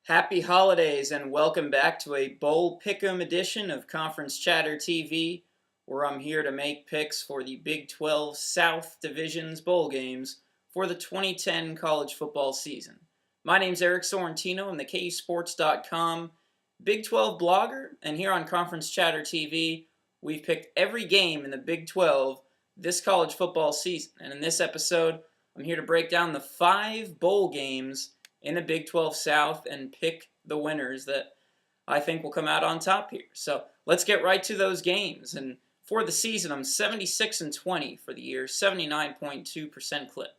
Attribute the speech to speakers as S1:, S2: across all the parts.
S1: Happy holidays and welcome back to a Bowl Pick'em edition of Conference Chatter TV, where I'm here to make picks for the Big 12 South Division's bowl games for the 2010 college football season. My name's Eric Sorrentino. I'm the KUSports.com Big 12 blogger, and here on Conference Chatter TV, we've picked every game in the Big 12 this college football season. And in this episode, I'm here to break down the 5 bowl games in the Big 12 South and pick the winners that I think will come out on top here. So let's get right to those games. And for the season, I'm 76-20 for the year, 79.2% clip.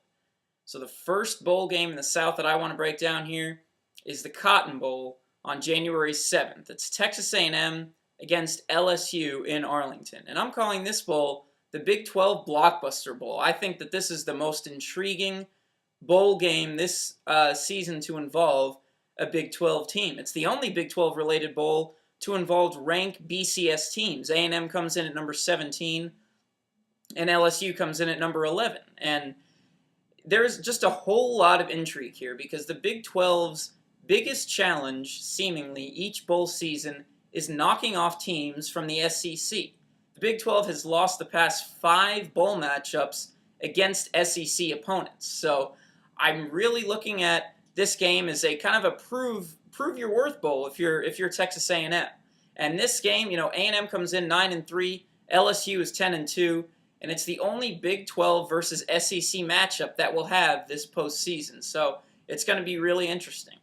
S1: So the first bowl game in the South that I want to break down here is the Cotton Bowl on January 7th. It's Texas A&M against LSU in Arlington. And I'm calling this bowl the Big 12 Blockbuster Bowl. I think that this is the most intriguing bowl game this season to involve a Big 12 team. It's the only Big 12 related bowl to involve ranked BCS teams. A&M comes in at number 17 and LSU comes in at number 11. And there's just a whole lot of intrigue here because the Big 12's biggest challenge, seemingly, each bowl season is knocking off teams from the SEC. The Big 12 has lost the past 5 bowl matchups against SEC opponents. So I'm really looking at this game as a kind of a prove your worth bowl if you're Texas A&M. And this game, A&M comes in 9-3, LSU is 10-2, and it's the only Big 12 versus SEC matchup that we'll have this postseason. So it's going to be really interesting.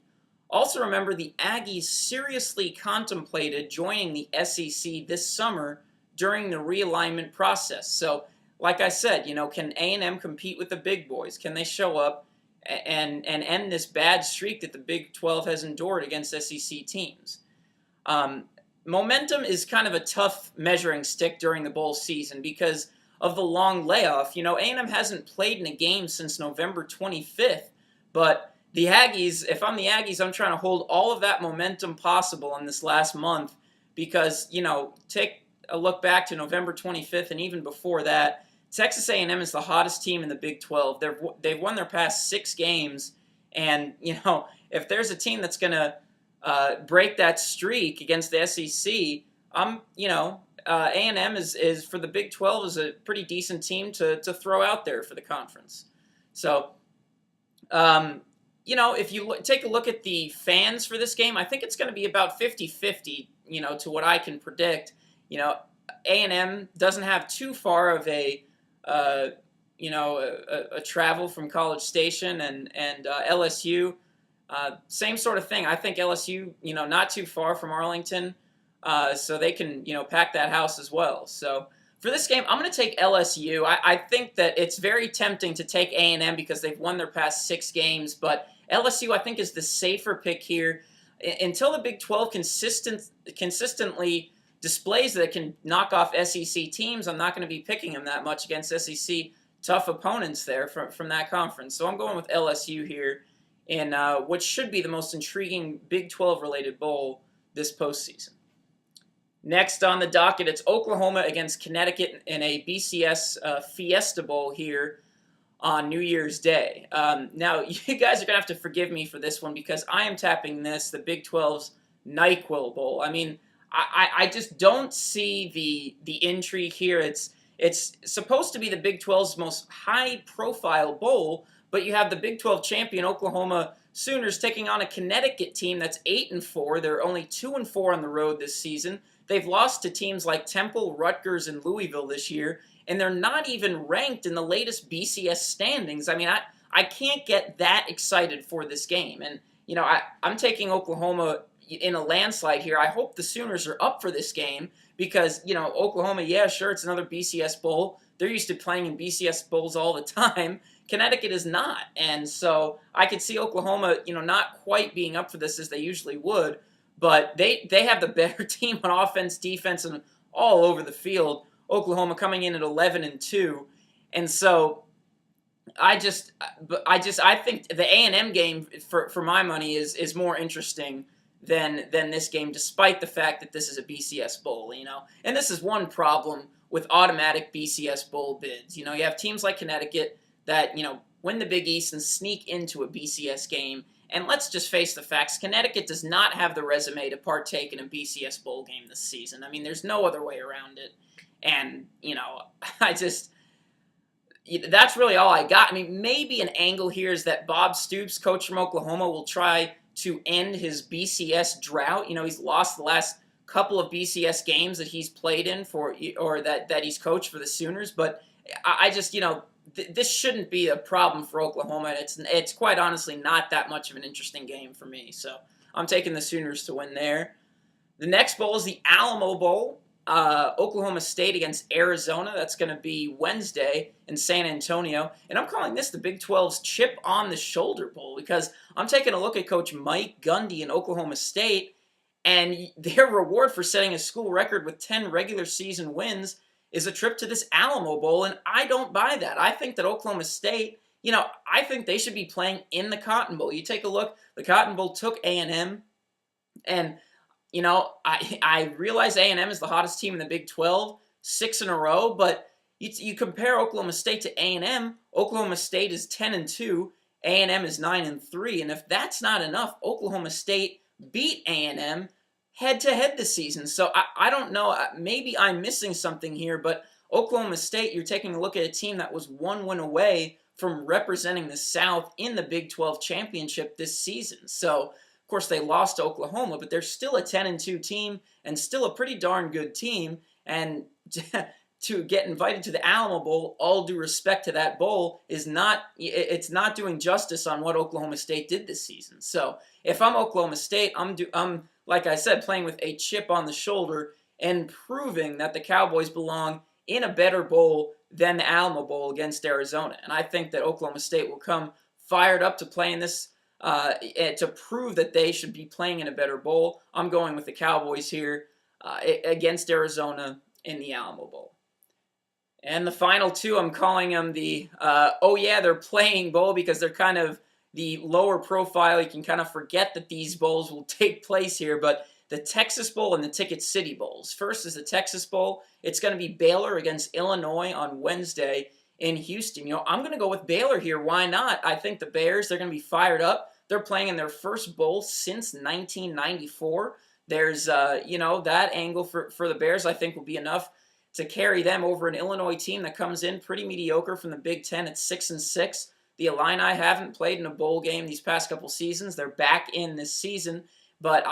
S1: Also remember, the Aggies seriously contemplated joining the SEC this summer during the realignment process. So like I said, can A&M compete with the big boys? Can they show up and end this bad streak that the Big 12 has endured against SEC teams? Momentum is kind of a tough measuring stick during the bowl season because of the long layoff. A&M hasn't played in a game since November 25th, but the Aggies, if I'm the Aggies, I'm trying to hold all of that momentum possible in this last month because, take a look back to November 25th and even before that, Texas A&M is the hottest team in the Big 12. They've won their past 6 games, and if there's a team that's going to break that streak against the SEC, A&M is for the Big 12 is a pretty decent team to throw out there for the conference. So, if you take a look at the fans for this game, I think it's going to be about 50-50. To what I can predict. A&M doesn't have too far of a travel from College Station, and LSU, same sort of thing. I think LSU, not too far from Arlington, so they can, pack that house as well. So for this game, I'm going to take LSU. I think that it's very tempting to take A&M because they've won their past 6 games, but LSU, I think, is the safer pick here. Until the Big 12 consistently displays that it can knock off SEC teams, I'm not going to be picking them that much against SEC tough opponents there from that conference. So I'm going with LSU here in what should be the most intriguing Big 12-related bowl this postseason. Next on the docket, it's Oklahoma against Connecticut in a BCS Fiesta Bowl here on New Year's Day. Now, you guys are going to have to forgive me for this one because I am tapping this the Big 12's NyQuil Bowl. I mean, I just don't see the intrigue here. It's supposed to be the Big 12's most high-profile bowl, but you have the Big 12 champion Oklahoma Sooners taking on a Connecticut team that's 8-4. They're only 2-4 on the road this season. They've lost to teams like Temple, Rutgers, and Louisville this year, and they're not even ranked in the latest BCS standings. I mean, I can't get that excited for this game. And, I'm taking Oklahoma in a landslide here. I hope the Sooners are up for this game because, Oklahoma, yeah, sure, it's another BCS bowl. They're used to playing in BCS bowls all the time. Connecticut is not. And so I could see Oklahoma, not quite being up for this as they usually would, but they have the better team on offense, defense, and all over the field. Oklahoma coming in at 11-2. And so I think the A&M game for my money is more interesting than this game, despite the fact that this is a BCS bowl, And this is one problem with automatic BCS bowl bids. You have teams like Connecticut that, win the Big East and sneak into a BCS game, And let's just face the facts. Connecticut does not have the resume to partake in a BCS bowl game this season. I mean, there's no other way around it. And, that's really all I got. I mean, maybe an angle here is that Bob Stoops, coach from Oklahoma, will try to end his BCS drought. He's lost the last couple of BCS games that he's played in or that he's coached for the Sooners. But I just, this shouldn't be a problem for Oklahoma. It's quite honestly not that much of an interesting game for me. So I'm taking the Sooners to win there. The next bowl is the Alamo Bowl. Oklahoma State against Arizona. That's going to be Wednesday in San Antonio. And I'm calling this the Big 12's Chip on the Shoulder Bowl because I'm taking a look at Coach Mike Gundy in Oklahoma State, and their reward for setting a school record with 10 regular season wins is a trip to this Alamo Bowl, and I don't buy that. I think that Oklahoma State, I think they should be playing in the Cotton Bowl. You take a look, the Cotton Bowl took A&M, and I realize A&M is the hottest team in the Big 12, 6 in a row, but you compare Oklahoma State to A&M, Oklahoma State is 10-2, A&M is 9-3, and if that's not enough, Oklahoma State beat A&M head-to-head this season. So I don't know, maybe I'm missing something here, but Oklahoma State, you're taking a look at a team that was one win away from representing the South in the Big 12 championship this season. So of course, they lost to Oklahoma, but they're still a 10-2 team and still a pretty darn good team. And to get invited to the Alamo Bowl, all due respect to that bowl, it's not doing justice on what Oklahoma State did this season. So if I'm Oklahoma State, I'm like I said, playing with a chip on the shoulder and proving that the Cowboys belong in a better bowl than the Alamo Bowl against Arizona. And I think that Oklahoma State will come fired up to play in this. To prove that they should be playing in a better bowl. I'm going with the Cowboys here against Arizona in the Alamo Bowl. And the final two, I'm calling them the, they're playing bowl because they're kind of the lower profile. You can kind of forget that these bowls will take place here, but the Texas Bowl and the TicketCity Bowls. First is the Texas Bowl. It's going to be Baylor against Illinois on Wednesday in Houston. I'm going to go with Baylor here. Why not? I think the Bears, they're going to be fired up. They're playing in their first bowl since 1994. There's, that angle for the Bears I think will be enough to carry them over an Illinois team that comes in pretty mediocre from the Big Ten at 6-6. The Illini haven't played in a bowl game these past couple seasons. They're back in this season. But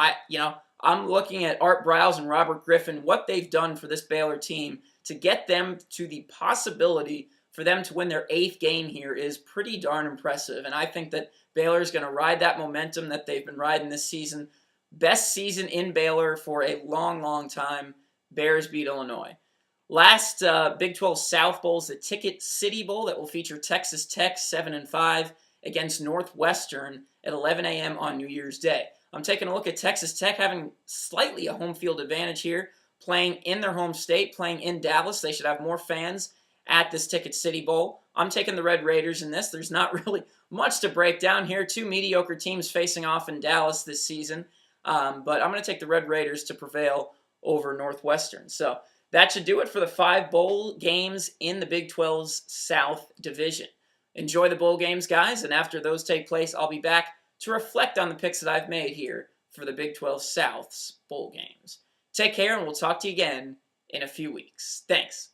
S1: I'm looking at Art Briles and Robert Griffin, what they've done for this Baylor team to get them to the possibility for them to win their 8th game here is pretty darn impressive. And I think that Baylor is going to ride that momentum that they've been riding this season. Best season in Baylor for a long, long time. Bears beat Illinois. Last Big 12 South Bowl is the TicketCity Bowl that will feature Texas Tech 7-5 against Northwestern at 11 a.m. on New Year's Day. I'm taking a look at Texas Tech having slightly a home field advantage here, playing in their home state, playing in Dallas. They should have more fans at this TicketCity Bowl. I'm taking the Red Raiders in this. There's not really much to break down here. Two mediocre teams facing off in Dallas this season. But I'm going to take the Red Raiders to prevail over Northwestern. So that should do it for the 5 bowl games in the Big 12's South Division. Enjoy the bowl games, guys, and after those take place, I'll be back to reflect on the picks that I've made here for the Big 12 South's bowl games. Take care, and we'll talk to you again in a few weeks. Thanks.